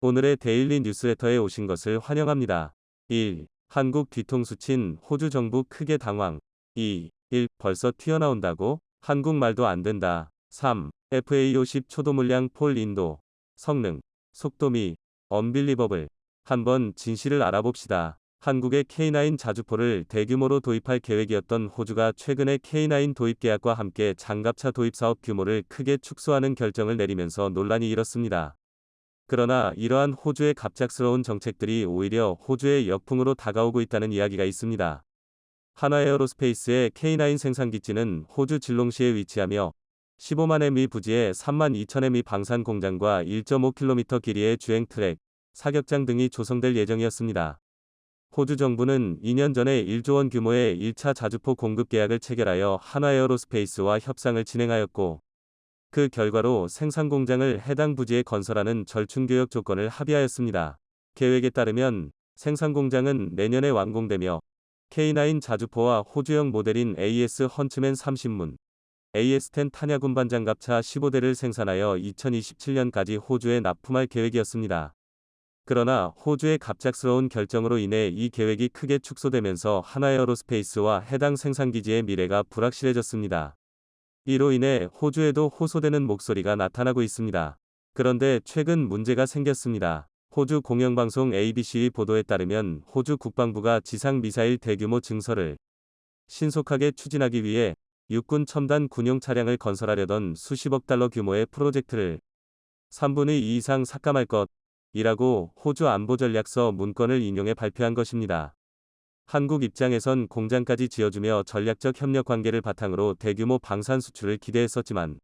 오늘의 데일리 뉴스레터에 오신 것을 환영합니다. 1. 한국 뒤통수 친 호주 정부 크게 당황. 2. 1. 벌써 튀어나온다고? 한국말도 안 된다. 3. FA50 초도 물량 폴 인도. 성능, 속도미, 언빌리버블. 한번 진실을 알아봅시다. 한국의 K9 자주포를 대규모로 도입할 계획이었던 호주가 최근에 K9 도입 계약과 함께 장갑차 도입 사업 규모를 크게 축소하는 결정을 내리면서 논란이 일었습니다. 그러나 이러한 호주의 갑작스러운 정책들이 오히려 호주의 역풍으로 다가오고 있다는 이야기가 있습니다. 한화에어로스페이스의 K9 생산기지는 호주 질롱시에 위치하며 15만 m 부지에 3만 2천 m 방산 공장과 1.5km 길이의 주행 트랙, 사격장 등이 조성될 예정이었습니다. 호주 정부는 2년 전에 1조 원 규모의 1차 자주포 공급 계약을 체결하여 한화에어로스페이스와 협상을 진행하였고, 그 결과로 생산 공장을 해당 부지에 건설하는 절충교역 조건을 합의하였습니다. 계획에 따르면 생산 공장은 내년에 완공되며 K9 자주포와 호주형 모델인 AS 헌츠맨 30문, AS10 탄약 운반 장갑차 15대를 생산하여 2027년까지 호주에 납품할 계획이었습니다. 그러나 호주의 갑작스러운 결정으로 인해 이 계획이 크게 축소되면서 한화에어로스페이스와 해당 생산기지의 미래가 불확실해졌습니다. 이로 인해 호주에도 호소되는 목소리가 나타나고 있습니다. 그런데 최근 문제가 생겼습니다. 호주 공영방송 ABC의 보도에 따르면 호주 국방부가 지상미사일 대규모 증설을 신속하게 추진하기 위해 육군 첨단 군용 차량을 건설하려던 수십억 달러 규모의 프로젝트를 3분의 2 이상 삭감할 것이라고 호주 안보전략서 문건을 인용해 발표한 것입니다. 한국 입장에선 공장까지 지어주며 전략적 협력 관계를 바탕으로 대규모 방산 수출을 기대했었지만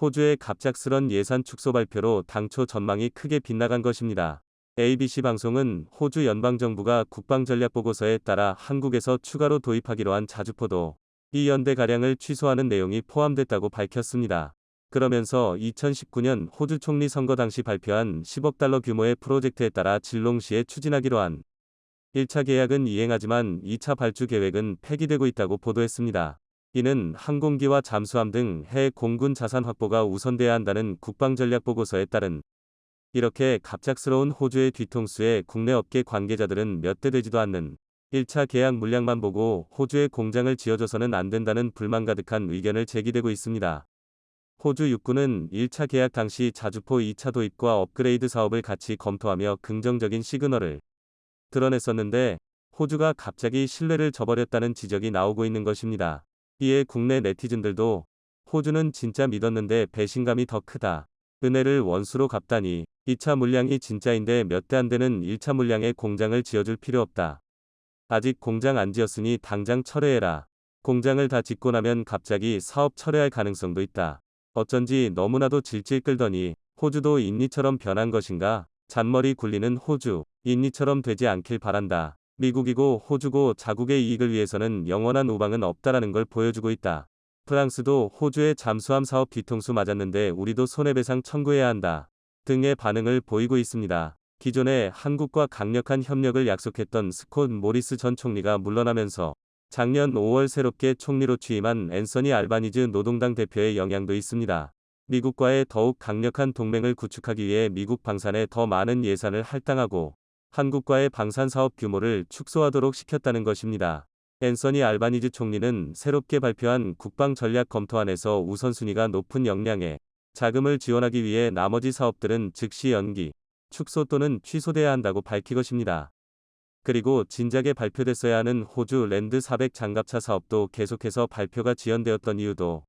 호주의 갑작스런 예산 축소 발표로 당초 전망이 크게 빗나간 것입니다. ABC 방송은 호주 연방정부가 국방전략보고서에 따라 한국에서 추가로 도입하기로 한 자주포도 이 연대가량을 취소하는 내용이 포함됐다고 밝혔습니다. 그러면서 2019년 호주 총리 선거 당시 발표한 10억 달러 규모의 프로젝트에 따라 질롱시에 추진하기로 한 1차 계약은 이행하지만 2차 발주 계획은 폐기되고 있다고 보도했습니다. 이는 항공기와 잠수함 등 해외 공군 자산 확보가 우선돼야 한다는 국방전략보고서에 따른 이렇게 갑작스러운 호주의 뒤통수에 국내 업계 관계자들은 몇 대 되지도 않는 1차 계약 물량만 보고 호주에 공장을 지어줘서는 안 된다는 불만 가득한 의견을 제기되고 있습니다. 호주 육군은 1차 계약 당시 자주포 2차 도입과 업그레이드 사업을 같이 검토하며 긍정적인 시그널을 드러냈었는데 호주가 갑자기 신뢰를 저버렸다는 지적이 나오고 있는 것입니다. 이에 국내 네티즌들도 호주는 진짜 믿었는데 배신감이 더 크다. 은혜를 원수로 갚다니. 2차 물량이 진짜인데 몇 대 안 되는 1차 물량에 공장을 지어줄 필요 없다. 아직 공장 안 지었으니 당장 철회해라. 공장을 다 짓고 나면 갑자기 사업 철회할 가능성도 있다. 어쩐지 너무나도 질질 끌더니 호주도 인니처럼 변한 것인가? 잔머리 굴리는 호주. 인니처럼 되지 않길 바란다. 미국이고 호주고 자국의 이익을 위해서는 영원한 우방은 없다라는 걸 보여주고 있다. 프랑스도 호주의 잠수함 사업 뒤통수 맞았는데 우리도 손해배상 청구해야 한다. 등의 반응을 보이고 있습니다. 기존에 한국과 강력한 협력을 약속했던 스콧 모리스 전 총리가 물러나면서 작년 5월 새롭게 총리로 취임한 앤서니 알바니즈 노동당 대표의 영향도 있습니다. 미국과의 더욱 강력한 동맹을 구축하기 위해 미국 방산에 더 많은 예산을 할당하고 한국과의 방산 사업 규모를 축소하도록 시켰다는 것입니다. 앤서니 알바니즈 총리는 새롭게 발표한 국방 전략 검토안에서 우선순위가 높은 역량에 자금을 지원하기 위해 나머지 사업들은 즉시 연기, 축소 또는 취소돼야 한다고 밝힌 것입니다. 그리고 진작에 발표됐어야 하는 호주 랜드 400 장갑차 사업도 계속해서 발표가 지연되었던 이유도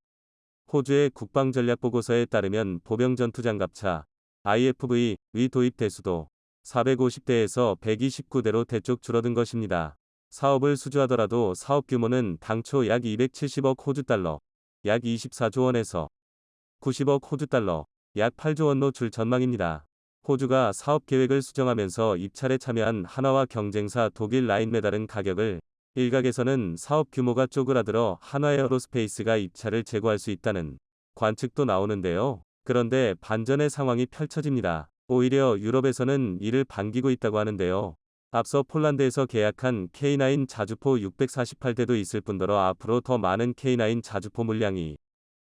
호주의 국방전략보고서에 따르면 보병 전투장갑차 IFV 위 도입 대수도 450대에서 129대로 대쪽 줄어든 것입니다. 사업을 수주하더라도 사업 규모는 당초 약 270억 호주 달러, 약 24조 원에서 90억 호주 달러, 약 8조 원로 줄 전망입니다. 호주가 사업 계획을 수정하면서 입찰에 참여한 한화와 경쟁사 독일 라인메달은 가격을 일각에서는 사업 규모가 쪼그라들어 한화에어로스페이스가 입찰을 재고할 수 있다는 관측도 나오는데요. 그런데 반전의 상황이 펼쳐집니다. 오히려 유럽에서는 이를 반기고 있다고 하는데요. 앞서 폴란드에서 계약한 K9 자주포 648대도 있을 뿐더러 앞으로 더 많은 K9 자주포 물량이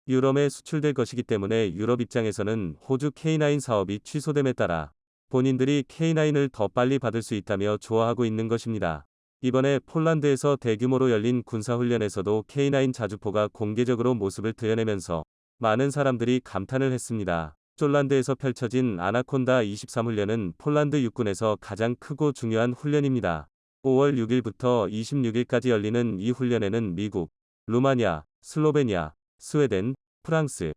유럽에 수출될 것이기 때문에 유럽 입장에서는 호주 K9 사업이 취소됨에 따라 본인들이 K9을 더 빨리 받을 수 있다며 좋아하고 있는 것입니다. 이번에 폴란드에서 대규모로 열린 군사훈련에서도 K9 자주포가 공개적으로 모습을 드러내면서 많은 사람들이 감탄을 했습니다. 폴란드에서 펼쳐진 아나콘다 23 훈련은 폴란드 육군에서 가장 크고 중요한 훈련입니다. 5월 6일부터 26일까지 열리는 이 훈련에는 미국, 루마니아, 슬로베니아, 스웨덴, 프랑스,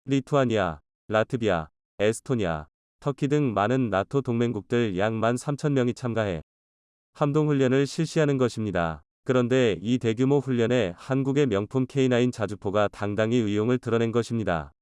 리투아니아, 라트비아, 에스토니아, 터키 등 많은 나토 동맹국들 약 13,000명이 참가해 합동훈련을 실시하는 것입니다. 그런데 이 대규모 훈련에 한국의 명품 K9 자주포가 당당히 의용을 드러낸 것입니다.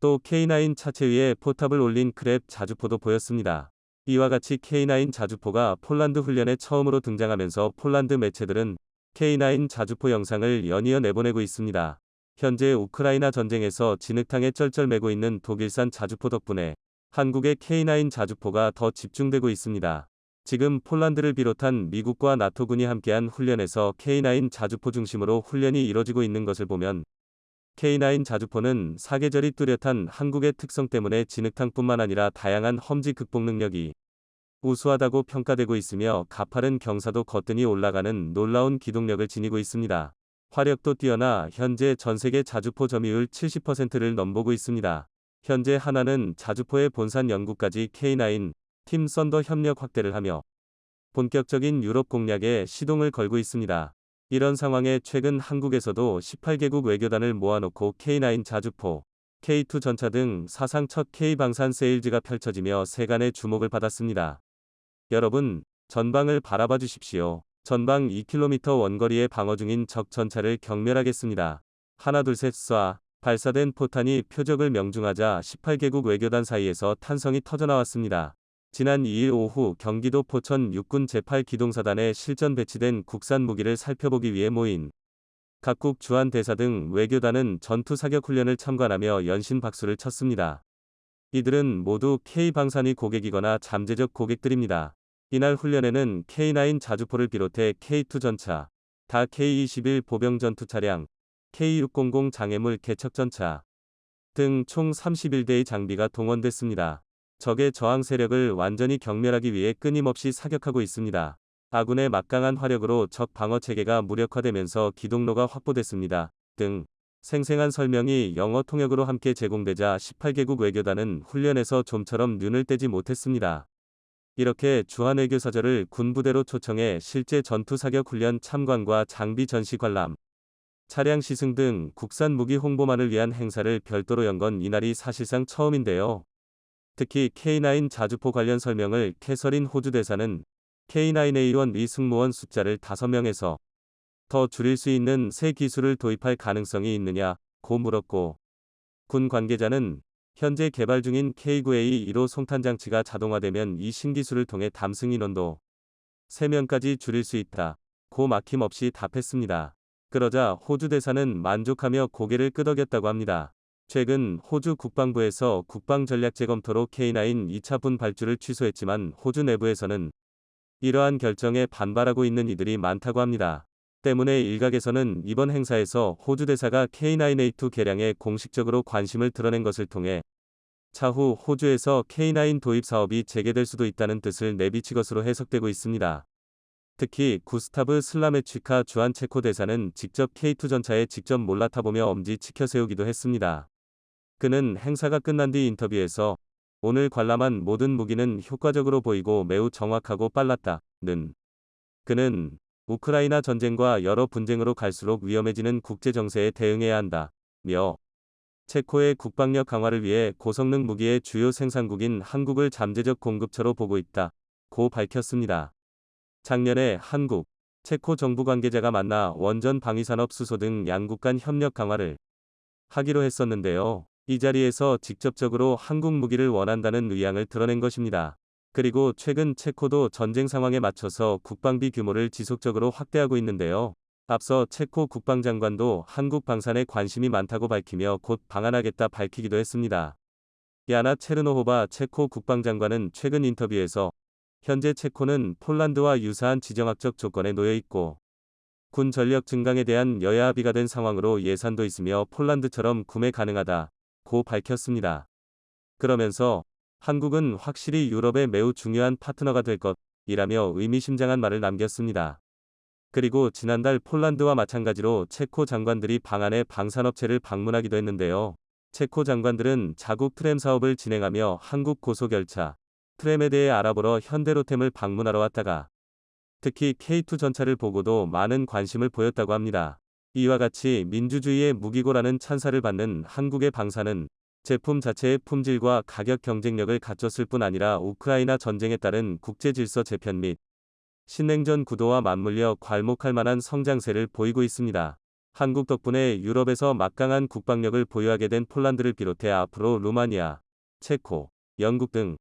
또 K9 차체 위에 포탑을 올린 크랩 자주포도 보였습니다. 이와 같이 K9 자주포가 폴란드 훈련에 처음으로 등장하면서 폴란드 매체들은 K9 자주포 영상을 연이어 내보내고 있습니다. 현재 우크라이나 전쟁에서 진흙탕에 쩔쩔매고 있는 독일산 자주포 덕분에 한국의 K9 자주포가 더 집중되고 있습니다. 지금 폴란드를 비롯한 미국과 나토군이 함께한 훈련에서 K9 자주포 중심으로 훈련이 이뤄지고 있는 것을 보면 K9 자주포는 사계절이 뚜렷한 한국의 특성 때문에 진흙탕뿐만 아니라 다양한 험지 극복 능력이 우수하다고 평가되고 있으며 가파른 경사도 거뜬히 올라가는 놀라운 기동력을 지니고 있습니다. 화력도 뛰어나 현재 전세계 자주포 점유율 70%를 넘보고 있습니다. 현재 하나는 자주포의 본산 연구까지 K9 팀 썬더 협력 확대를 하며 본격적인 유럽 공략에 시동을 걸고 있습니다. 이런 상황에 최근 한국에서도 18개국 외교단을 모아놓고 K9 자주포, K2 전차 등 사상 첫 K방산 세일즈가 펼쳐지며 세간의 주목을 받았습니다. 여러분, 전방을 바라봐 주십시오. 전방 2km 원거리에 방어 중인 적 전차를 경멸하겠습니다. 하나 둘 셋 쏴. 발사된 포탄이 표적을 명중하자 18개국 외교단 사이에서 탄성이 터져나왔습니다. 지난 2일 오후 경기도 포천 육군 제8기동사단에 실전 배치된 국산 무기를 살펴보기 위해 모인 각국 주한 대사 등 외교단은 전투 사격 훈련을 참관하며 연신 박수를 쳤습니다. 이들은 모두 K방산이 고객이거나 잠재적 고객들입니다. 이날 훈련에는 K9 자주포를 비롯해 K2 전차, 다 K21 보병 전투 차량, K600 장애물 개척 전차 등 총 31대의 장비가 동원됐습니다. 적의 저항 세력을 완전히 경멸하기 위해 끊임없이 사격하고 있습니다. 아군의 막강한 화력으로 적 방어 체계가 무력화되면서 기동로가 확보됐습니다. 등 생생한 설명이 영어 통역으로 함께 제공되자 18개국 외교단은 훈련에서 좀처럼 눈을 떼지 못했습니다. 이렇게 주한외교사절을 군부대로 초청해 실제 전투 사격 훈련 참관과 장비 전시 관람, 차량 시승 등 국산 무기 홍보만을 위한 행사를 별도로 연 건 이날이 사실상 처음인데요. 특히 K9 자주포 관련 설명을 캐서린 호주 대사는 K9A1 리 승무원 숫자를 5명에서 더 줄일 수 있는 새 기술을 도입할 가능성이 있느냐고 물었고, 군 관계자는 현재 개발 중인 K9A 1호 송탄 장치가 자동화되면 이 신기술을 통해 담승 인원도 3명까지 줄일 수 있다고 막힘없이 답했습니다. 그러자 호주 대사는 만족하며 고개를 끄덕였다고 합니다. 최근 호주 국방부에서 국방전략 재검토로 K9 2차 분 발주를 취소했지만 호주 내부에서는 이러한 결정에 반발하고 있는 이들이 많다고 합니다. 때문에 일각에서는 이번 행사에서 호주 대사가 K9A2 개량에 공식적으로 관심을 드러낸 것을 통해 차후 호주에서 K9 도입 사업이 재개될 수도 있다는 뜻을 내비친 것으로 해석되고 있습니다. 특히 구스타브 슬라메취카 주한 체코 대사는 직접 K2 전차에 직접 몰라타보며 엄지 치켜 세우기도 했습니다. 그는 행사가 끝난 뒤 인터뷰에서 오늘 관람한 모든 무기는 효과적으로 보이고 매우 정확하고 빨랐다는 그는 우크라이나 전쟁과 여러 분쟁으로 갈수록 위험해지는 국제 정세에 대응해야 한다며 체코의 국방력 강화를 위해 고성능 무기의 주요 생산국인 한국을 잠재적 공급처로 보고 있다고 밝혔습니다. 작년에 한국, 체코 정부 관계자가 만나 원전 방위산업 수소 등 양국 간 협력 강화를 하기로 했었는데요. 이 자리에서 직접적으로 한국 무기를 원한다는 의향을 드러낸 것입니다. 그리고 최근 체코도 전쟁 상황에 맞춰서 국방비 규모를 지속적으로 확대하고 있는데요. 앞서 체코 국방장관도 한국 방산에 관심이 많다고 밝히며 곧 방한하겠다 밝히기도 했습니다. 야나 체르노호바 체코 국방장관은 최근 인터뷰에서 현재 체코는 폴란드와 유사한 지정학적 조건에 놓여 있고 군 전력 증강에 대한 여야 합의가 된 상황으로 예산도 있으며 폴란드처럼 구매 가능하다고 밝혔습니다. 그러면서 한국은 확실히 유럽의 매우 중요한 파트너가 될 것이라며 의미심장한 말을 남겼습니다. 그리고 지난달 폴란드와 마찬가지로 체코 장관들이 방한해 방산업체를 방문하기도 했는데요. 체코 장관들은 자국 트램 사업을 진행하며 한국 고속열차, 트램에 대해 알아보러 현대로템을 방문하러 왔다가 특히 K2 전차를 보고도 많은 관심을 보였다고 합니다. 이와 같이 민주주의의 무기고라는 찬사를 받는 한국의 방산은 제품 자체의 품질과 가격 경쟁력을 갖췄을 뿐 아니라 우크라이나 전쟁에 따른 국제 질서 재편 및 신냉전 구도와 맞물려 괄목할 만한 성장세를 보이고 있습니다. 한국 덕분에 유럽에서 막강한 국방력을 보유하게 된 폴란드를 비롯해 앞으로 루마니아, 체코, 영국 등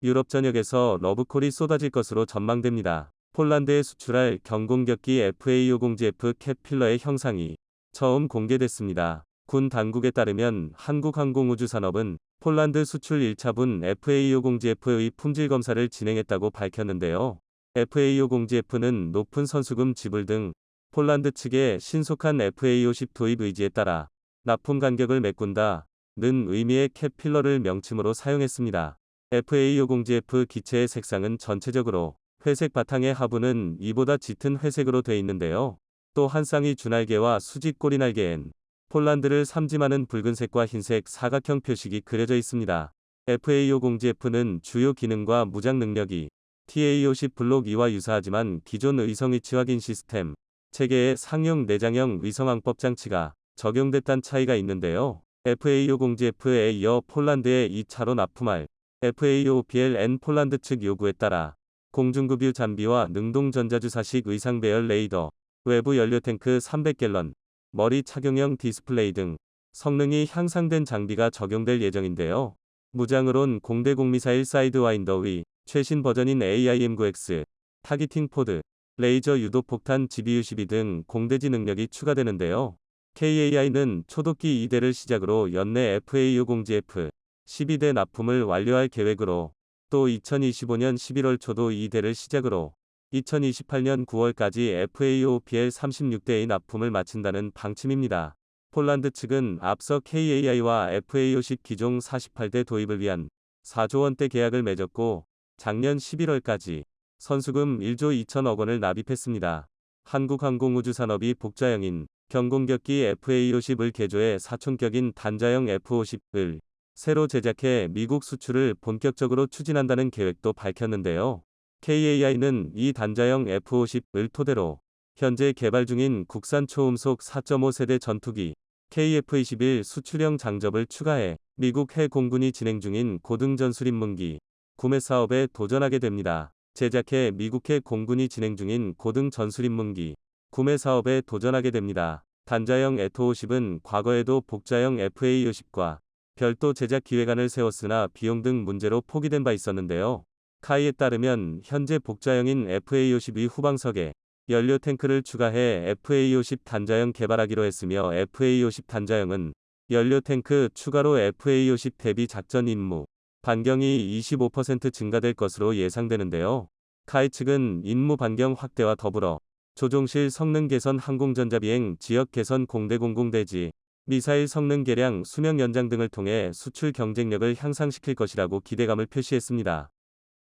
유럽 전역에서 러브콜이 쏟아질 것으로 전망됩니다. 폴란드에 수출할 경공격기 FA550F 캣필러의 형상이 처음 공개됐습니다. 군 당국에 따르면 한국항공우주산업은 폴란드 수출 1차분 FA550F의 품질 검사를 진행했다고 밝혔는데요. FA550F는 높은 선수금 지불 등 폴란드 측의 신속한 FA50 도입 의지에 따라 납품 간격을 메꾼다는 의미의 캣필러를 명칭으로 사용했습니다. FA550F 기체의 색상은 전체적으로 회색 바탕의 하부는 이보다 짙은 회색으로 돼 있는데요. 또 한 쌍의 주날개와 수직 꼬리날개엔 폴란드를 삼지하는 붉은색과 흰색 사각형 표식이 그려져 있습니다. FA550F는 주요 기능과 무장 능력이 TA50 블록 2와 유사하지만 기존 의성 위치 확인 시스템 체계의 상용 내장형 위성항법 장치가 적용됐다는 차이가 있는데요. FA550F에 이어 폴란드에 2차로 납품할 FA5PLN 폴란드 측 요구에 따라 공중급유 장비와 능동전자주사식 의상 배열 레이더, 외부 연료 탱크 300갤런, 머리 착용형 디스플레이 등 성능이 향상된 장비가 적용될 예정인데요. 무장으론 공대공 미사일 사이드와인더 위, 최신 버전인 AIM-9X, 타기팅 포드, 레이저 유도 폭탄 GBU-12 등 공대지 능력이 추가되는데요. KAI는 초도기 2대를 시작으로 연내 FA550F 12대 납품을 완료할 계획으로 또 2025년 11월 초도 2대를 시작으로 2028년 9월까지 FA5PL 36대의 납품을 마친다는 방침입니다. 폴란드 측은 앞서 KAI와 FA50 기종 48대 도입을 위한 4조 원대 계약을 맺었고 작년 11월까지 선수금 1조 2천억 원을 납입했습니다. 한국항공우주산업이 복좌형인 경공격기 FA50을 개조해 사촌격인 단자형 F50을 새로 제작해 미국 수출을 본격적으로 추진한다는 계획도 밝혔는데요. KAI는 이 단자형 F50을 토대로 현재 개발 중인 국산 초음속 4.5세대 전투기 KF-21 수출형 장접을 추가해 미국 해 공군이 진행 중인 고등전술인문기 구매 사업에 도전하게 됩니다. 제작해 미국 해 공군이 진행 중인 고등전술인문기 구매 사업에 도전하게 됩니다. 단자형 에토50은 과거에도 복자형 FA50과 별도 제작 기획안을 세웠으나 비용 등 문제로 포기된 바 있었는데요. 카이에 따르면 현재 복자형인 FA50의 후방석에 연료 탱크를 추가해 FA50 단자형 개발하기로 했으며 FA50 단자형은 연료 탱크 추가로 FA50 대비 작전 임무 반경이 25% 증가될 것으로 예상되는데요. 카이 측은 임무 반경 확대와 더불어 조종실 성능 개선 항공전자 비행 지역 개선 공대공공대지 미사일 성능 개량 수명 연장 등을 통해 수출 경쟁력을 향상시킬 것이라고 기대감을 표시했습니다.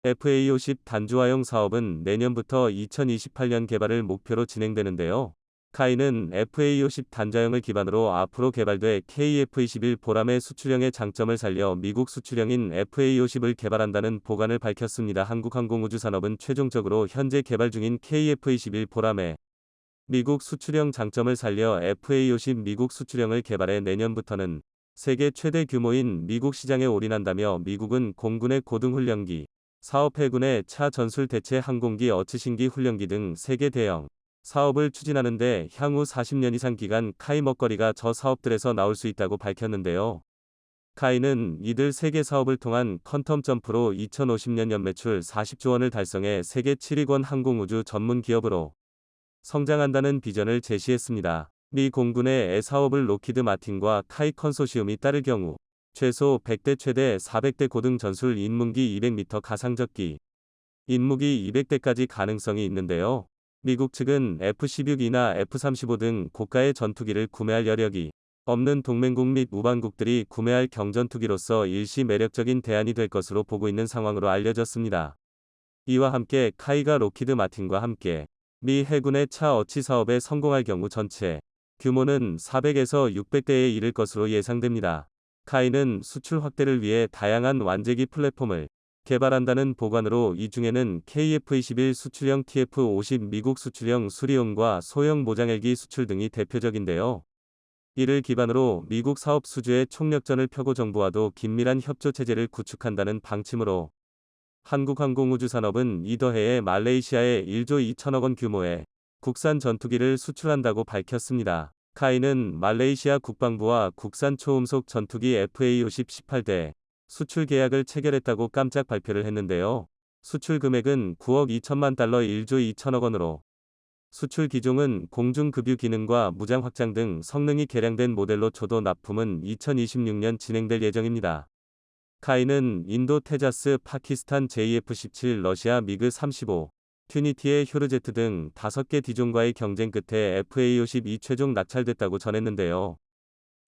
FA50 단주화형 사업은 내년부터 2028년 개발을 목표로 진행되는데요. 카이는 FA50 단자형을 기반으로 앞으로 개발돼 KF-21 보람의 수출형의 장점을 살려 미국 수출형인 FA50을 개발한다는 보관을 밝혔습니다. 한국항공우주산업은 최종적으로 현재 개발 중인 KF-21 보람의 미국 수출형 장점을 살려 FA50 미국 수출형을 개발해 내년부터는 세계 최대 규모인 미국 시장에 올인한다며 미국은 공군의 고등훈련기, 사업 해군의 차 전술 대체 항공기 어치신기 훈련기 등 세계 대형 사업을 추진하는데 향후 40년 이상 기간 카이 먹거리가 저 사업들에서 나올 수 있다고 밝혔는데요. 카이는 이들 세계 사업을 통한 퀀텀 점프로 2050년 연매출 40조 원을 달성해 세계 7위권 항공우주 전문 기업으로 성장한다는 비전을 제시했습니다. 미 공군의 애 사업을 로키드 마틴과 카이 컨소시움이 따를 경우 최소 100대 최대 400대 고등 전술 인문기 200m 가상적기 인무기 200대까지 가능성이 있는데요. 미국 측은 F-16이나 F-35 등 고가의 전투기를 구매할 여력이 없는 동맹국 및 우방국들이 구매할 경전투기로서 일시 매력적인 대안이 될 것으로 보고 있는 상황으로 알려졌습니다. 이와 함께 카이가 록히드 마틴과 함께 미 해군의 차 어치 사업에 성공할 경우 전체 규모는 400에서 600대에 이를 것으로 예상됩니다. 카이는 수출 확대를 위해 다양한 완제기 플랫폼을 개발한다는 보관으로 이 중에는 KF-21 수출형 TF-50 미국 수출형 수리용과 소형 모장헬기 수출 등이 대표적인데요. 이를 기반으로 미국 사업 수주에 총력전을 펴고 정부와도 긴밀한 협조 체제를 구축한다는 방침으로 한국항공우주산업은 이더 해에 말레이시아에 1조 2천억 원 규모의 국산 전투기를 수출한다고 밝혔습니다. 카이는 말레이시아 국방부와 국산 초음속 전투기 FA-50 18대 수출 계약을 체결했다고 깜짝 발표를 했는데요. 수출 금액은 9억 2천만 달러 1조 2천억 원으로 수출 기종은 공중급유 기능과 무장 확장 등 성능이 개량된 모델로 초도 납품은 2026년 진행될 예정입니다. 카이는 인도 테자스, 파키스탄 JF-17, 러시아 미그 35, 튜니티의 휴르제트 등 5개 디종과의 경쟁 끝에 FA-52 최종 낙찰됐다고 전했는데요.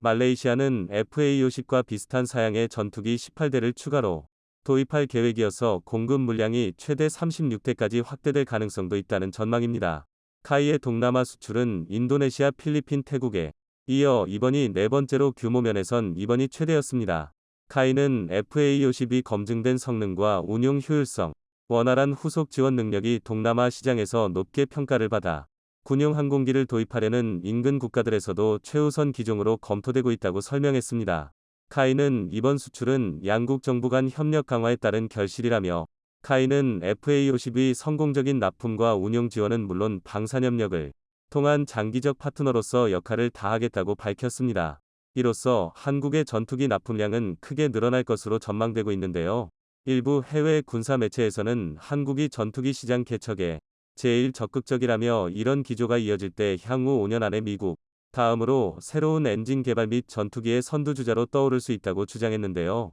말레이시아는 FA-50과 비슷한 사양의 전투기 18대를 추가로 도입할 계획이어서 공급 물량이 최대 36대까지 확대될 가능성도 있다는 전망입니다. 카이의 동남아 수출은 인도네시아, 필리핀, 태국에 이어 이번이 네 번째로 규모 면에선 이번이 최대였습니다. 카이는 FA-50이 검증된 성능과 운용 효율성, 원활한 후속 지원 능력이 동남아 시장에서 높게 평가를 받아 군용 항공기를 도입하려는 인근 국가들에서도 최우선 기종으로 검토되고 있다고 설명했습니다. 카이는 이번 수출은 양국 정부 간 협력 강화에 따른 결실이라며 카이는 FA-50의 성공적인 납품과 운용 지원은 물론 방산협력을 통한 장기적 파트너로서 역할을 다하겠다고 밝혔습니다. 이로써 한국의 전투기 납품량은 크게 늘어날 것으로 전망되고 있는데요. 일부 해외 군사 매체에서는 한국이 전투기 시장 개척에 제일 적극적이라며 이런 기조가 이어질 때 향후 5년 안에 미국 다음으로 새로운 엔진 개발 및 전투기의 선두주자로 떠오를 수 있다고 주장했는데요.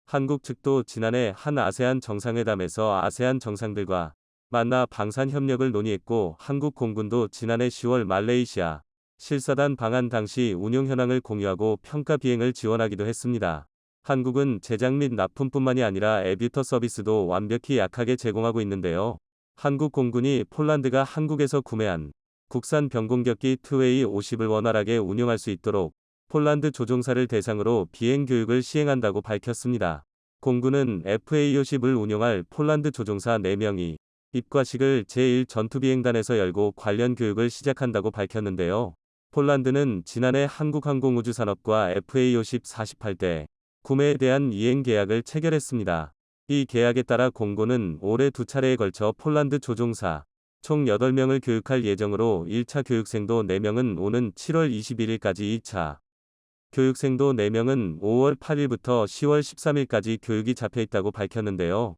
한국 측도 지난해 한 아세안 정상회담에서 아세안 정상들과 만나 방산 협력을 논의했고 한국 공군도 지난해 10월 말레이시아 실사단 방한 당시 운용 현황을 공유하고 평가 비행을 지원하기도 했습니다. 한국은 제작 및 납품뿐만이 아니라 에비터 서비스도 완벽히 약하게 제공하고 있는데요. 한국 공군이 폴란드가 한국에서 구매한 국산 병공격기 투웨이 50을 원활하게 운용할 수 있도록 폴란드 조종사를 대상으로 비행 교육을 시행한다고 밝혔습니다. 공군은 FA-50을 운용할 폴란드 조종사 4명이 입과식을 제1전투비행단에서 열고 관련 교육을 시작한다고 밝혔는데요. 폴란드는 지난해 한국항공우주산업과 FA-50 48대 구매에 대한 이행 계약을 체결했습니다. 이 계약에 따라 공군은 올해 2차례에 걸쳐 폴란드 조종사 총 8명을 교육할 예정으로 1차 교육생도 4명은 오는 7월 21일까지 2차 교육생도 4명은 5월 8일부터 10월 13일까지 교육이 잡혀 있다고 밝혔는데요.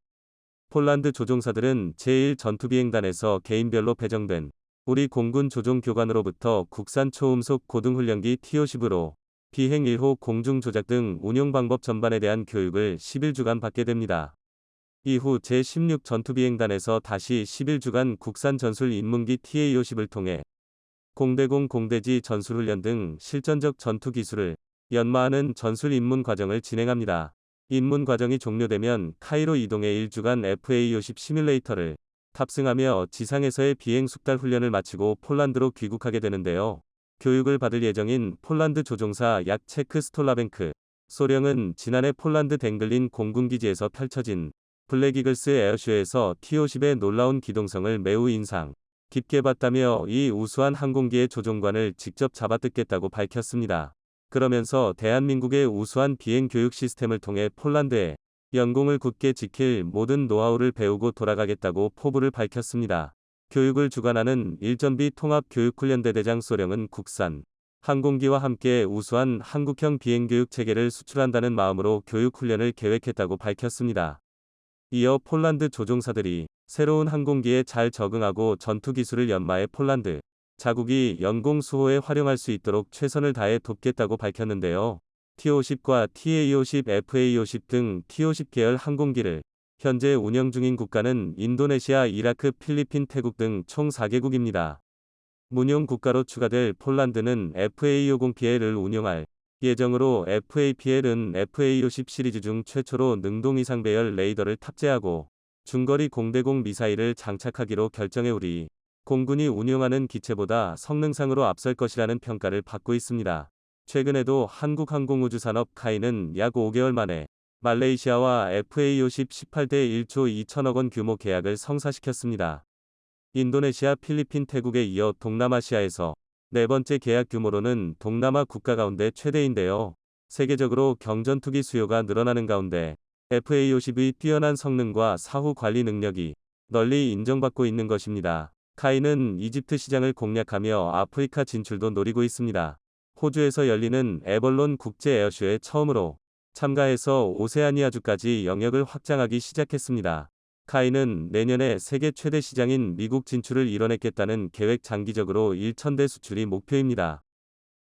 폴란드 조종사들은 제1전투비행단에서 개인별로 배정된 우리 공군 조종교관으로부터 국산 초음속 고등훈련기 T-50으로 비행 1호 공중 조작 등 운용 방법 전반에 대한 교육을 11주간 받게 됩니다. 이후 제16 전투비행단에서 다시 11주간 국산 전술 입문기 TA-50을 통해 공대공 공대지 전술훈련 등 실전적 전투 기술을 연마하는 전술 입문 과정을 진행합니다. 입문 과정이 종료되면 카이로 이동해 1주간 FA-50 시뮬레이터를 탑승하며 지상에서의 비행 숙달 훈련을 마치고 폴란드로 귀국하게 되는데요. 교육을 받을 예정인 폴란드 조종사 야체크 스톨라벤크 소령은 지난해 폴란드 댕글린 공군기지에서 펼쳐진 블랙이글스 에어쇼에서 T-50의 놀라운 기동성을 매우 인상 깊게 봤다며 이 우수한 항공기의 조종관을 직접 잡아뜯겠다고 밝혔습니다. 그러면서 대한민국의 우수한 비행 교육 시스템을 통해 폴란드의 영공을 굳게 지킬 모든 노하우를 배우고 돌아가겠다고 포부를 밝혔습니다. 교육을 주관하는 일전비 통합교육훈련대대장 소령은 국산 항공기와 함께 우수한 한국형 비행교육 체계를 수출한다는 마음으로 교육훈련을 계획했다고 밝혔습니다. 이어 폴란드 조종사들이 새로운 항공기에 잘 적응하고 전투기술을 연마해 폴란드 자국이 영공 수호에 활용할 수 있도록 최선을 다해 돕겠다고 밝혔는데요. T-50과 TA-50, FA-50 등 T-50 계열 항공기를 현재 운영 중인 국가는 인도네시아, 이라크, 필리핀, 태국 등 총 4개국입니다. 문용 국가로 추가될 폴란드는 FA50PL을 운용할 예정으로 FAPL은 FA50 시리즈 중 최초로 능동 이상 배열 레이더를 탑재하고 중거리 공대공 미사일을 장착하기로 결정해 우리 공군이 운용하는 기체보다 성능상으로 앞설 것이라는 평가를 받고 있습니다. 최근에도 한국항공우주산업 카이는 약 5개월 만에 말레이시아와 FA50 18대 1조 2천억 원 규모 계약을 성사시켰습니다. 인도네시아, 필리핀, 태국에 이어 동남아시아에서 네 번째 계약 규모로는 동남아 국가 가운데 최대인데요. 세계적으로 경전투기 수요가 늘어나는 가운데 FA50의 뛰어난 성능과 사후 관리 능력이 널리 인정받고 있는 것입니다. 카이는 이집트 시장을 공략하며 아프리카 진출도 노리고 있습니다. 호주에서 열리는 에벌론 국제 에어쇼에 처음으로 참가해서 오세아니아주까지 영역을 확장하기 시작했습니다. 카이는 내년에 세계 최대 시장인 미국 진출을 이뤄내겠다는 계획 장기적으로 1,000대 수출이 목표입니다.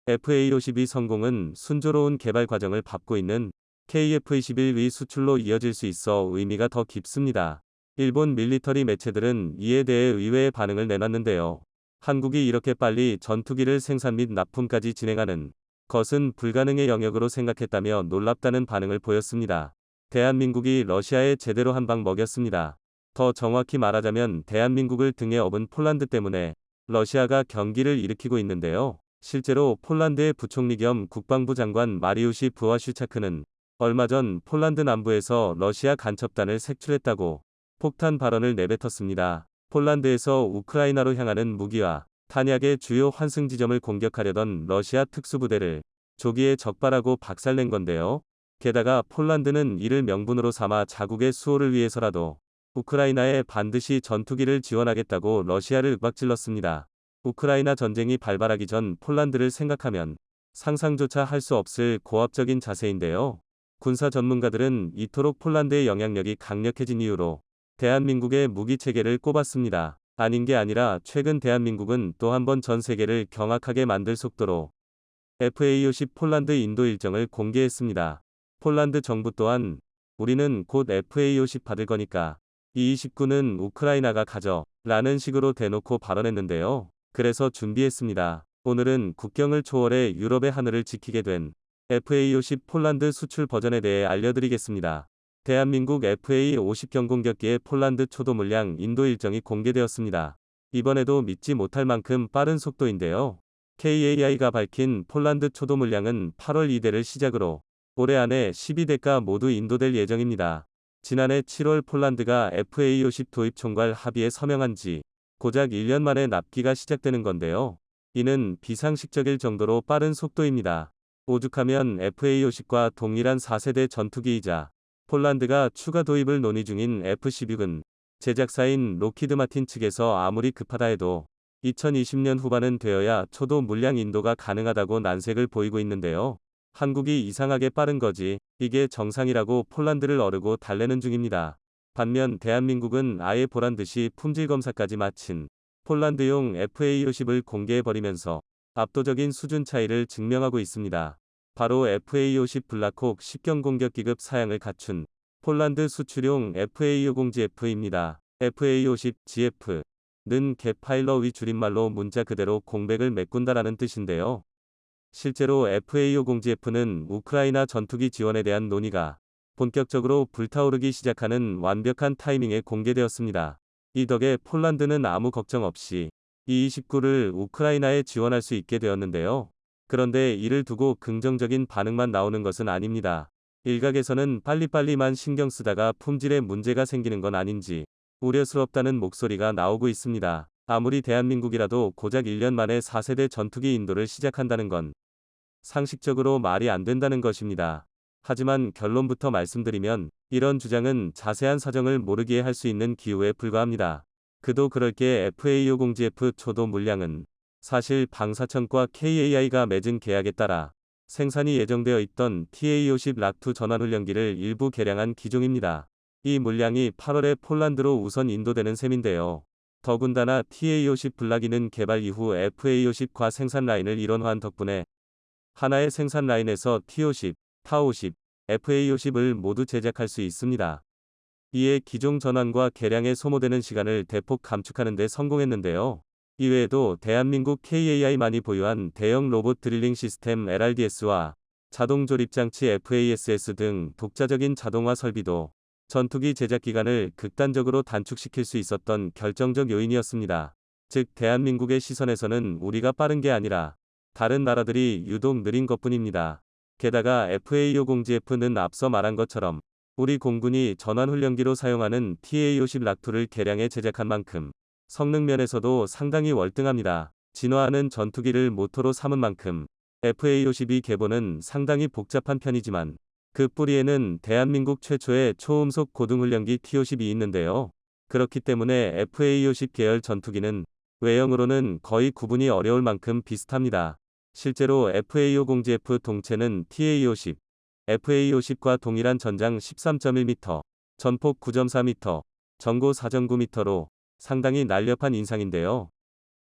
FA50의 성공은 순조로운 개발 과정을 밟고 있는 KF-21의 수출로 이어질 수 있어 의미가 더 깊습니다. 일본 밀리터리 매체들은 이에 대해 의외의 반응을 내놨는데요. 한국이 이렇게 빨리 전투기를 생산 및 납품까지 진행하는 것은 불가능의 영역으로 생각했다며 놀랍다는 반응을 보였습니다. 대한민국이 러시아에 제대로 한 방 먹였습니다. 더 정확히 말하자면 대한민국을 등에 업은 폴란드 때문에 러시아가 경기를 일으키고 있는데요. 실제로 폴란드의 부총리 겸 국방부 장관 마리우시 부아슈차크는 얼마 전 폴란드 남부에서 러시아 간첩단을 색출했다고 폭탄 발언을 내뱉었습니다. 폴란드에서 우크라이나로 향하는 무기와 탄약의 주요 환승 지점을 공격하려던 러시아 특수부대를 조기에 적발하고 박살낸 건데요. 게다가 폴란드는 이를 명분으로 삼아 자국의 수호를 위해서라도 우크라이나에 반드시 전투기를 지원하겠다고 러시아를 윽박질렀습니다. 우크라이나 전쟁이 발발하기 전 폴란드를 생각하면 상상조차 할 수 없을 고압적인 자세인데요. 군사 전문가들은 이토록 폴란드의 영향력이 강력해진 이유로 대한민국의 무기 체계를 꼽았습니다. 아닌 게 아니라 최근 대한민국은 또 한 번 전 세계를 경악하게 만들 속도로 FA50 폴란드 인도 일정을 공개했습니다. 폴란드 정부 또한 우리는 곧 FA50 받을 거니까 이-29는 우크라이나가 가져 라는 식으로 대놓고 발언했는데요. 그래서 준비했습니다. 오늘은 국경을 초월해 유럽의 하늘을 지키게 된 FA50 폴란드 수출 버전에 대해 알려드리겠습니다. 대한민국 FA50 경공격기의 폴란드 초도 물량 인도 일정이 공개되었습니다. 이번에도 믿지 못할 만큼 빠른 속도인데요. KAI가 밝힌 폴란드 초도 물량은 8월 2대를 시작으로 올해 안에 12대가 모두 인도될 예정입니다. 지난해 7월 폴란드가 FA50 도입 총괄 합의에 서명한 지 고작 1년 만에 납기가 시작되는 건데요. 이는 비상식적일 정도로 빠른 속도입니다. 오죽하면 FA50과 동일한 4세대 전투기이자 폴란드가 추가 도입을 논의 중인 F-16은 제작사인 로키드 마틴 측에서 아무리 급하다 해도 2020년 후반은 되어야 초도 물량 인도가 가능하다고 난색을 보이고 있는데요. 한국이 이상하게 빠른 거지 이게 정상이라고 폴란드를 어르고 달래는 중입니다. 반면 대한민국은 아예 보란듯이 품질 검사까지 마친 폴란드용 FA50을 공개해버리면서 압도적인 수준 차이를 증명하고 있습니다. 바로 FA50 블락호크 10경 공격기급 사양을 갖춘 폴란드 수출용 FA50GF입니다. FA50GF는 겟파일러의 줄임말로 문자 그대로 공백을 메꾼다라는 뜻인데요. 실제로 FA50GF는 우크라이나 전투기 지원에 대한 논의가 본격적으로 불타오르기 시작하는 완벽한 타이밍에 공개되었습니다. 이 덕에 폴란드는 아무 걱정 없이 이-29를 우크라이나에 지원할 수 있게 되었는데요. 그런데 이를 두고 긍정적인 반응만 나오는 것은 아닙니다. 일각에서는 빨리빨리만 신경 쓰다가 품질에 문제가 생기는 건 아닌지 우려스럽다는 목소리가 나오고 있습니다. 아무리 대한민국이라도 고작 1년 만에 4세대 전투기 인도를 시작한다는 건 상식적으로 말이 안 된다는 것입니다. 하지만 결론부터 말씀드리면 이런 주장은 자세한 사정을 모르기에 할 수 있는 기우에 불과합니다. 그도 그럴 게 FA50GF 초도 물량은 사실 방사청과 KAI가 맺은 계약에 따라 생산이 예정되어 있던 TA50 락2 전환훈련기를 일부 개량한 기종입니다. 이 물량이 8월에 폴란드로 우선 인도되는 셈인데요. 더군다나 TA50 블락이는 개발 이후 FA50과 생산 라인을 일원화한 덕분에 하나의 생산 라인에서 T50, 타50, FA50을 모두 제작할 수 있습니다. 이에 기종 전환과 개량에 소모되는 시간을 대폭 감축하는 데 성공했는데요. 이외에도 대한민국 KAI만이 보유한 대형 로봇 드릴링 시스템 LRDS와 자동 조립 장치 FASS 등 독자적인 자동화 설비도 전투기 제작 기간을 극단적으로 단축시킬 수 있었던 결정적 요인이었습니다. 즉, 대한민국의 시선에서는 우리가 빠른 게 아니라 다른 나라들이 유독 느린 것뿐입니다. 게다가 FA550GF는 앞서 말한 것처럼 우리 공군이 전환훈련기로 사용하는 TA-50 락2를 개량해 제작한 만큼 성능 면에서도 상당히 월등합니다. 진화하는 전투기를 모토로 삼은 만큼 FA-52 계보는 상당히 복잡한 편이지만 그 뿌리에는 대한민국 최초의 초음속 고등훈련기 T-50이 있는데요. 그렇기 때문에 FA-50 계열 전투기는 외형으로는 거의 구분이 어려울 만큼 비슷합니다. 실제로 FA-50GF 동체는 TA-50, FA-50과 동일한 전장 13.1m, 전폭 9.4m, 전고 4.9m로 상당히 날렵한 인상인데요.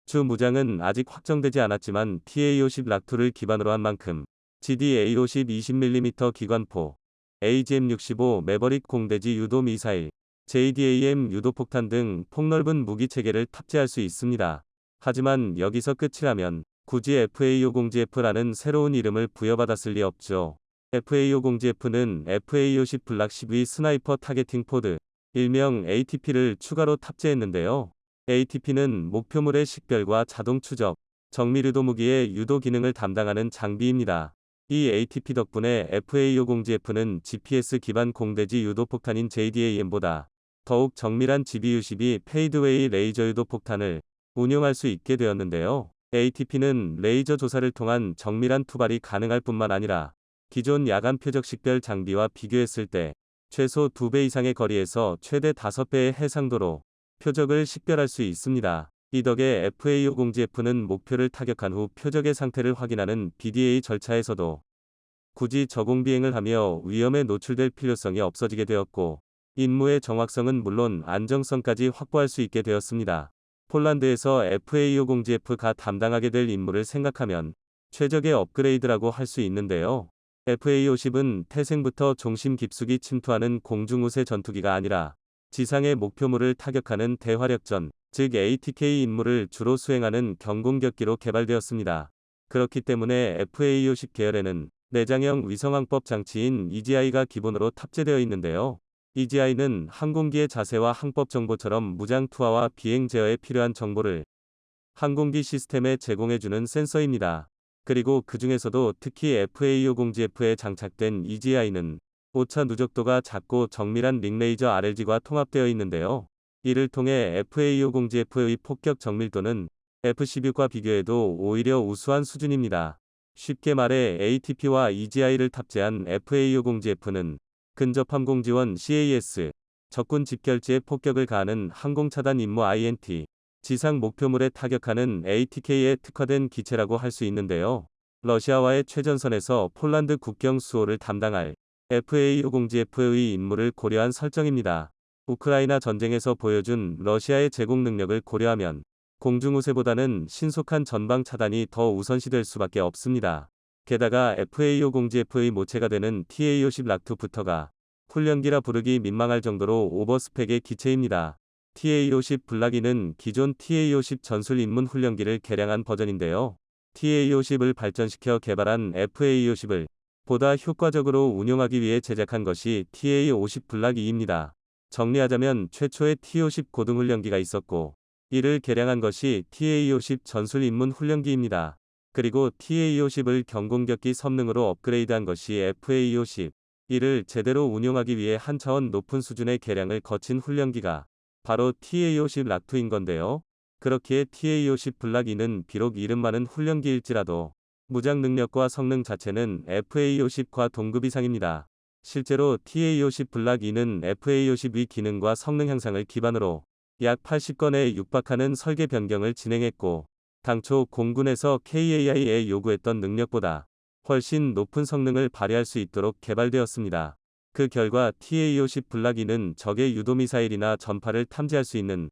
주 무장은 아직 확정되지 않았지만 TA-50 락2를 기반으로 한 만큼 GD-A-50 20mm 기관포, AGM-65 매버릭 공대지 유도 미사일, JDAM 유도폭탄 등 폭넓은 무기체계를 탑재할 수 있습니다. 하지만 여기서 끝이라면 굳이 FA-50GF라는 새로운 이름을 부여받았을 리 없죠. FA-50GF는 FA-50 블락 10위 스나이퍼 타겟팅 포드, 일명 ATP를 추가로 탑재했는데요. ATP는 목표물의 식별과 자동 추적, 정밀유도 무기의 유도 기능을 담당하는 장비입니다. 이 ATP 덕분에 FA-50GF는 GPS 기반 공대지 유도폭탄인 JDAM보다 더욱 정밀한 GBU-12 페이드웨이 레이저 유도폭탄을 운용할 수 있게 되었는데요. ATP는 레이저 조사를 통한 정밀한 투발이 가능할 뿐만 아니라 기존 야간 표적 식별 장비와 비교했을 때 최소 2배 이상의 거리에서 최대 5배의 해상도로 표적을 식별할 수 있습니다. 이 덕에 FA-50GF는 목표를 타격한 후 표적의 상태를 확인하는 BDA 절차에서도 굳이 저공 비행을 하며 위험에 노출될 필요성이 없어지게 되었고, 임무의 정확성은 물론 안정성까지 확보할 수 있게 되었습니다. 폴란드에서 FA-50GF가 담당하게 될 임무를 생각하면 최적의 업그레이드라고 할 수 있는데요. FA-50은 태생부터 종심 깊숙이 침투하는 공중우세 전투기가 아니라 지상의 목표물을 타격하는 대화력전, 즉 ATK 임무를 주로 수행하는 경공격기로 개발되었습니다. 그렇기 때문에 FA-50 계열에는 내장형 위성항법 장치인 EGI가 기본으로 탑재되어 있는데요. EGI는 항공기의 자세와 항법 정보처럼 무장 투하와 비행 제어에 필요한 정보를 항공기 시스템에 제공해주는 센서입니다. 그리고 그 중에서도 특히 FA-50GF에 장착된 EGI는 오차 누적도가 작고 정밀한 링레이저 RLG과 통합되어 있는데요. 이를 통해 FA-50GF의 폭격 정밀도는 F-16과 비교해도 오히려 우수한 수준입니다. 쉽게 말해 ATP와 EGI를 탑재한 FA-50GF는 근접 함공 지원 CAS, 적군 집결지에 폭격을 가하는 항공차단 임무 INT, 지상 목표물에 타격하는 ATK에 특화된 기체라고 할 수 있는데요. 러시아와의 최전선에서 폴란드 국경 수호를 담당할 FA-50GF의 임무를 고려한 설정입니다. 우크라이나 전쟁에서 보여준 러시아의 제공 능력을 고려하면 공중우세보다는 신속한 전방 차단이 더 우선시될 수밖에 없습니다. 게다가 FA-50GF의 모체가 되는 TA-50 락2부터가 훈련기라 부르기 민망할 정도로 오버스펙의 기체입니다. TA-50 블락2는 기존 TA-50 전술 입문 훈련기를 개량한 버전인데요. TA-50을 발전시켜 개발한 FA-50을 보다 효과적으로 운용하기 위해 제작한 것이 TA-50 블락2입니다. 정리하자면 최초의 T-50 고등훈련기가 있었고 이를 개량한 것이 TA-50 전술 입문 훈련기입니다. 그리고 TA-50을 경공격기 성능으로 업그레이드한 것이 FA-50. 이를 제대로 운용하기 위해 한 차원 높은 수준의 개량을 거친 훈련기가 바로 TA-50 락2인 건데요. 그렇기에 TA-50 블락2는 비록 이름 많은 훈련기일지라도 무장 능력과 성능 자체는 FA-50과 동급 이상입니다. 실제로 TA-50 블락2는 FA-50의 기능과 성능 향상을 기반으로 약 80건에 육박하는 설계 변경을 진행했고, 당초 공군에서 KAI에 요구했던 능력보다 훨씬 높은 성능을 발휘할 수 있도록 개발되었습니다. 그 결과 TA-50 블락2는 적의 유도미사일이나 전파를 탐지할 수 있는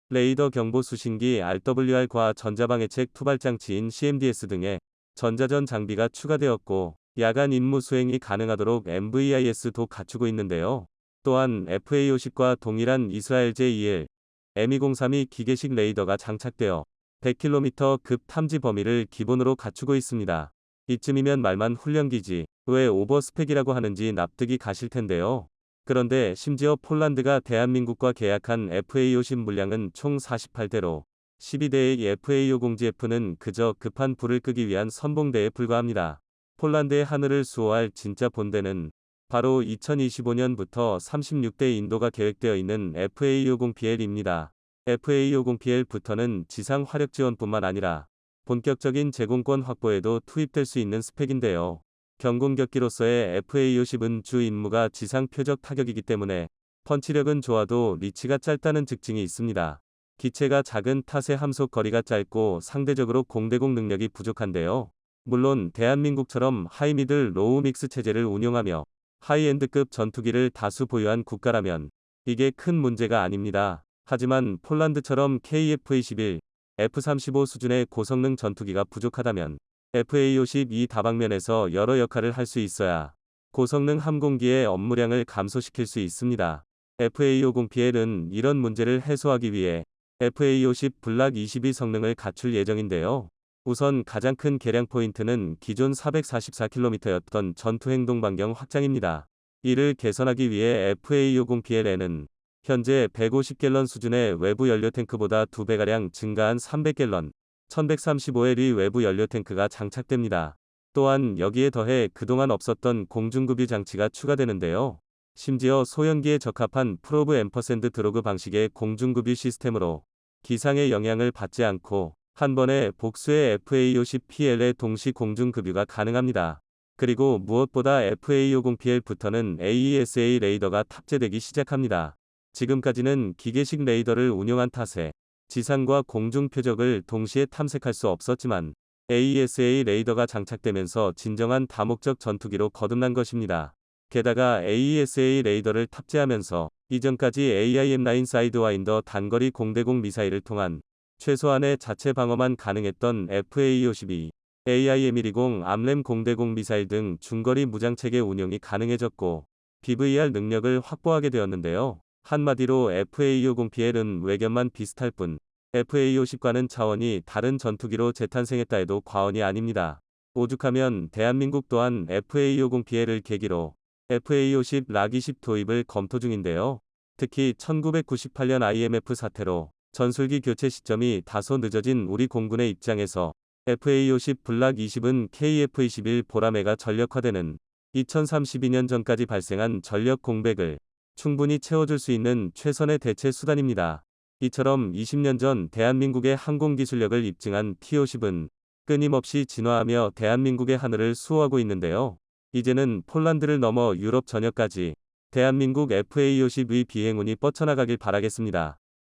레이더 경보 수신기 RWR과 전자방해책 투발장치인 CMDS 등의 전자전 장비가 추가되었고, 야간 임무 수행이 가능하도록 MVIS도 갖추고 있는데요. 또한 FA-50과 동일한 이스라엘 J2L M203이 기계식 레이더가 장착되어 100km 급 탐지 범위를 기본으로 갖추고 있습니다. 이쯤이면 말만 훈련기지, 왜 오버스펙이라고 하는지 납득이 가실 텐데요. 그런데 심지어 폴란드가 대한민국과 계약한 FA50 물량은 총 48대로 12대의 FA50GF는 그저 급한 불을 끄기 위한 선봉대에 불과합니다. 폴란드의 하늘을 수호할 진짜 본대는 바로 2025년부터 36대 인도가 계획되어 있는 FA50PL입니다. FA50PL부터는 지상 화력 지원뿐만 아니라 본격적인 제공권 확보에도 투입될 수 있는 스펙인데요. 경공격기로서의 FA50은 주 임무가 지상 표적 타격이기 때문에 펀치력은 좋아도 리치가 짧다는 특징이 있습니다. 기체가 작은 탓에 함속 거리가 짧고 상대적으로 공대공 능력이 부족한데요. 물론 대한민국처럼 하이미들 로우 믹스 체제를 운용하며 하이엔드급 전투기를 다수 보유한 국가라면 이게 큰 문제가 아닙니다. 하지만 폴란드처럼 KF-21, F-35 수준의 고성능 전투기가 부족하다면 FA-50이 다방면에서 여러 역할을 할 수 있어야 고성능 함공기의 업무량을 감소시킬 수 있습니다. FA-50PL은 이런 문제를 해소하기 위해 FA-50 블락 22 성능을 갖출 예정인데요. 우선 가장 큰 개량 포인트는 기존 444km였던 전투 행동 반경 확장입니다. 이를 개선하기 위해 FA-50PL에는 현재 150갤런 수준의 외부 연료 탱크보다 2배가량 증가한 300갤런, 1135L의 외부 연료 탱크가 장착됩니다. 또한 여기에 더해 그동안 없었던 공중급유 장치가 추가되는데요. 심지어 소형기에 적합한 프로브 앰퍼샌드 드로그 방식의 공중급유 시스템으로 기상의 영향을 받지 않고 한 번에 복수의 FA-50PL의 동시 공중급유가 가능합니다. 그리고 무엇보다 FA-50PL부터는 AESA 레이더가 탑재되기 시작합니다. 지금까지는 기계식 레이더를 운용한 탓에 지상과 공중 표적을 동시에 탐색할 수 없었지만 AESA 레이더가 장착되면서 진정한 다목적 전투기로 거듭난 것입니다. 게다가 AESA 레이더를 탑재하면서 이전까지 AIM-9 사이드와인더 단거리 공대공 미사일을 통한 최소한의 자체 방어만 가능했던 FA-52, AIM-120 암램 공대공 미사일 등 중거리 무장체계 운용이 가능해졌고 BVR 능력을 확보하게 되었는데요. 한마디로 FA-50PL은 외견만 비슷할 뿐 FA-50과는 차원이 다른 전투기로 재탄생했다 해도 과언이 아닙니다. 오죽하면 대한민국 또한 FA-50PL을 계기로 FA-50 락20 도입을 검토 중인데요. 특히 1998년 IMF 사태로 전술기 교체 시점이 다소 늦어진 우리 공군의 입장에서 FA-50 블락 20은 KF-21 보라매가 전력화되는 2032년 전까지 발생한 전력 공백을 충분히 채워줄 수 있는 최선의 대체 수단입니다. 이처럼 20년 전 대한민국의 항공기술력을 입증한 T-50은 끊임없이 진화하며 대한민국의 하늘을 수호하고 있는데요. 이제는 폴란드를 넘어 유럽 전역까지 대한민국 FA-50의 비행운이 뻗쳐나가길 바라겠습니다.